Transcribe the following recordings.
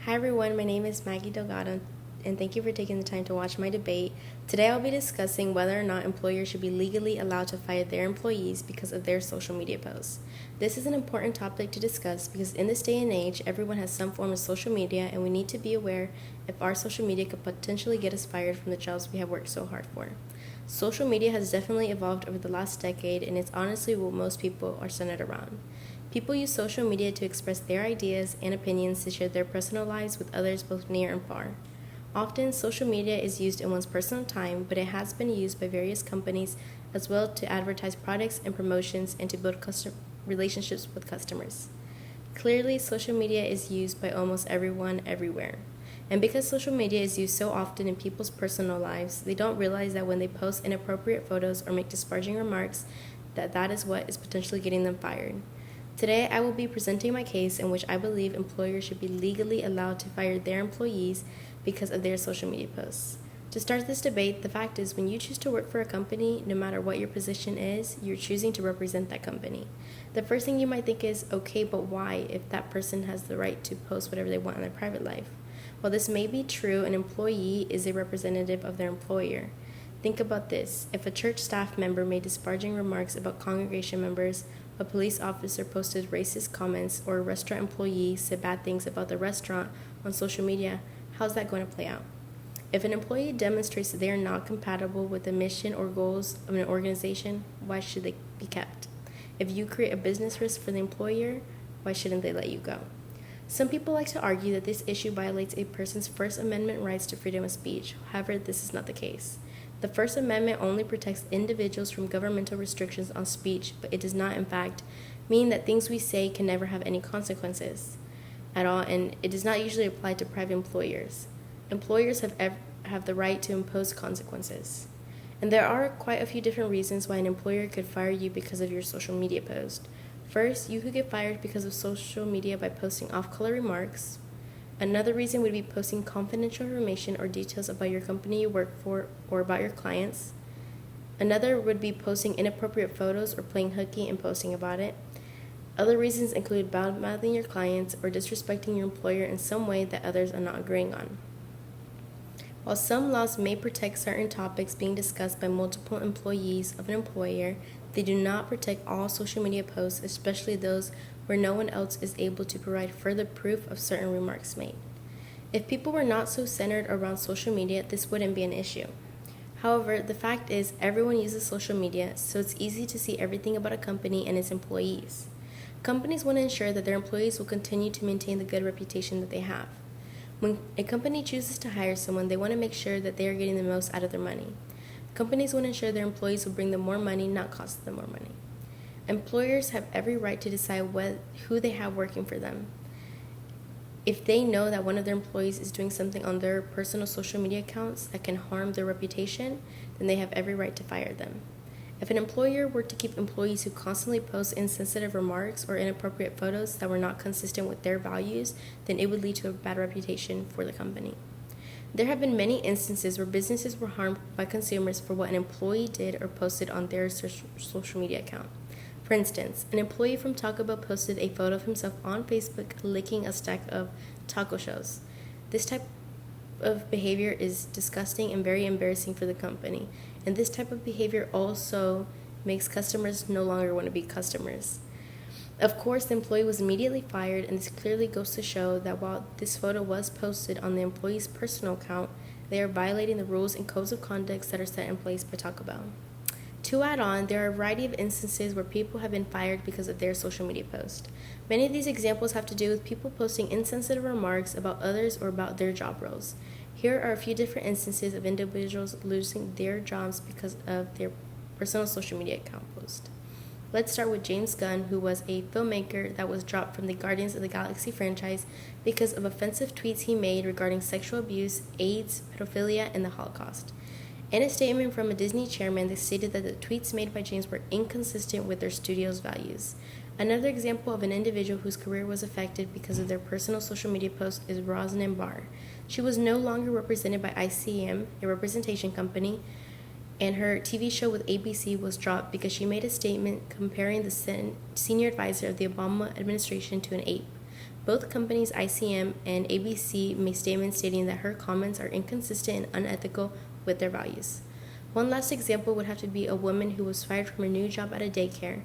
Hi everyone, my name is Maggie Delgado, and thank you for taking the time to watch my debate. Today I'll be discussing whether or not employers should be legally allowed to fire their employees because of their social media posts. This is an important topic to discuss because in this day and age, everyone has some form of social media, and we need to be aware if our social media could potentially get us fired from the jobs we have worked so hard for. Social media has definitely evolved over the last decade, and it's honestly what most people are centered around. People use social media to express their ideas and opinions, to share their personal lives with others both near and far. Often, social media is used in one's personal time, but it has been used by various companies as well to advertise products and promotions and to build relationships with customers. Clearly, social media is used by almost everyone everywhere. And because social media is used so often in people's personal lives, they don't realize that when they post inappropriate photos or make disparaging remarks, that is what is potentially getting them fired. Today, I will be presenting my case in which I believe employers should be legally allowed to fire their employees because of their social media posts. To start this debate, the fact is when you choose to work for a company, no matter what your position is, you're choosing to represent that company. The first thing you might think is, okay, but why if that person has the right to post whatever they want in their private life? While this may be true, an employee is a representative of their employer. Think about this. If a church staff member made disparaging remarks about congregation members, a police officer posted racist comments, or a restaurant employee said bad things about the restaurant on social media, how's that going to play out? If an employee demonstrates that they are not compatible with the mission or goals of an organization, why should they be kept? If you create a business risk for the employer, why shouldn't they let you go? Some people like to argue that this issue violates a person's First Amendment rights to freedom of speech. However, this is not the case. The First Amendment only protects individuals from governmental restrictions on speech, but it does not, in fact, mean that things we say can never have any consequences at all, and it does not usually apply to private employers. Employers have the right to impose consequences. And there are quite a few different reasons why an employer could fire you because of your social media post. First, you could get fired because of social media by posting off-color remarks. Another reason would be posting confidential information or details about your company you work for or about your clients. Another would be posting inappropriate photos or playing hooky and posting about it. Other reasons include bad-mouthing your clients or disrespecting your employer in some way that others are not agreeing on. While some laws may protect certain topics being discussed by multiple employees of an employer, they do not protect all social media posts, especially those where no one else is able to provide further proof of certain remarks made. If people were not so centered around social media, this wouldn't be an issue. However, the fact is everyone uses social media, so it's easy to see everything about a company and its employees. Companies want to ensure that their employees will continue to maintain the good reputation that they have. When a company chooses to hire someone, they want to make sure that they are getting the most out of their money. Companies want to ensure their employees will bring them more money, not cost them more money. Employers have every right to decide who they have working for them. If they know that one of their employees is doing something on their personal social media accounts that can harm their reputation, then they have every right to fire them. If an employer were to keep employees who constantly post insensitive remarks or inappropriate photos that were not consistent with their values, then it would lead to a bad reputation for the company. There have been many instances where businesses were harmed by consumers for what an employee did or posted on their social media account. For instance, an employee from Taco Bell posted a photo of himself on Facebook licking a stack of taco shells. This type of behavior is disgusting and very embarrassing for the company, and this type of behavior also makes customers no longer want to be customers. Of course, the employee was immediately fired, and this clearly goes to show that while this photo was posted on the employee's personal account, they are violating the rules and codes of conduct that are set in place by Taco Bell. To add on, there are a variety of instances where people have been fired because of their social media post. Many of these examples have to do with people posting insensitive remarks about others or about their job roles. Here are a few different instances of individuals losing their jobs because of their personal social media account post. Let's start with James Gunn, who was a filmmaker that was dropped from the Guardians of the Galaxy franchise because of offensive tweets he made regarding sexual abuse, AIDS, pedophilia, and the Holocaust. In a statement from a Disney chairman, they stated that the tweets made by James were inconsistent with their studio's values. Another example of an individual whose career was affected because of their personal social media posts is Roseanne Barr. She was no longer represented by ICM, a representation company, and her TV show with ABC was dropped because she made a statement comparing the senior advisor of the Obama administration to an ape. Both companies, ICM and ABC, made statements stating that her comments are inconsistent and unethical with their values. One last example would have to be a woman who was fired from her new job at a daycare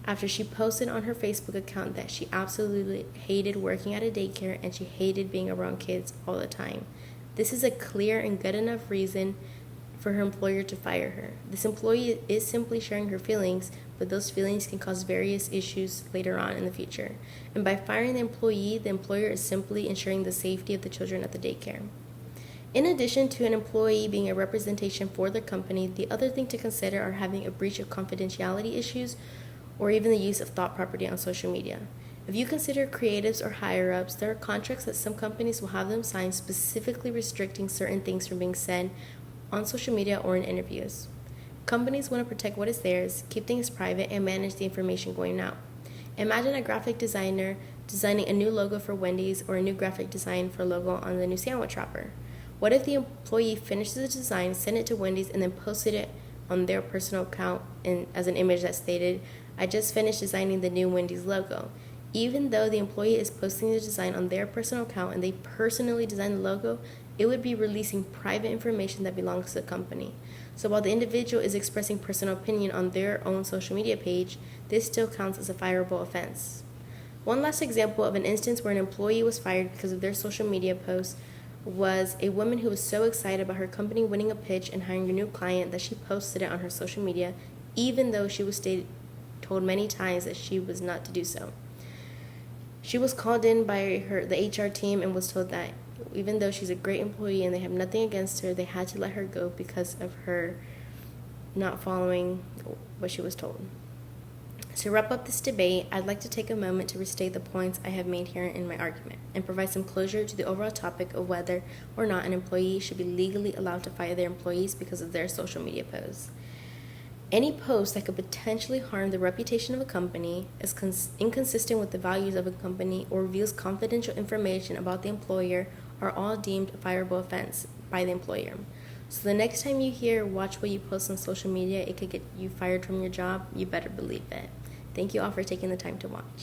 after she posted on her Facebook account that she absolutely hated working at a daycare and she hated being around kids all the time. This is a clear and good enough reason for her employer to fire her. This employee is simply sharing her feelings, but those feelings can cause various issues later on in the future. And by firing the employee, the employer is simply ensuring the safety of the children at the daycare. In addition to an employee being a representation for the company, the other thing to consider are having a breach of confidentiality issues or even the use of thought property on social media. If you consider creatives or higher-ups, there are contracts that some companies will have them sign specifically restricting certain things from being said on social media or in interviews. Companies want to protect what is theirs, keep things private, and manage the information going out. Imagine a graphic designer designing a new logo for Wendy's or a new graphic design for a logo on the new sandwich wrapper. What if the employee finished the design, sent it to Wendy's, and then posted it on their personal account as an image that stated, "I just finished designing the new Wendy's logo"? Even though the employee is posting the design on their personal account and they personally designed the logo, it would be releasing private information that belongs to the company. So while the individual is expressing personal opinion on their own social media page, this still counts as a fireable offense. One last example of an instance where an employee was fired because of their social media posts was a woman who was so excited about her company winning a pitch and hiring a new client that she posted it on her social media, even though she was told many times that she was not to do so. She was called in by the HR team and was told that even though she's a great employee and they have nothing against her, they had to let her go because of her not following what she was told. To wrap up this debate, I'd like to take a moment to restate the points I have made here in my argument and provide some closure to the overall topic of whether or not an employee should be legally allowed to fire their employees because of their social media posts. Any post that could potentially harm the reputation of a company, is inconsistent with the values of a company, or reveals confidential information about the employer are all deemed a fireable offense by the employer. So the next time you hear, "Watch what you post on social media, it could get you fired from your job," you better believe it. Thank you all for taking the time to watch.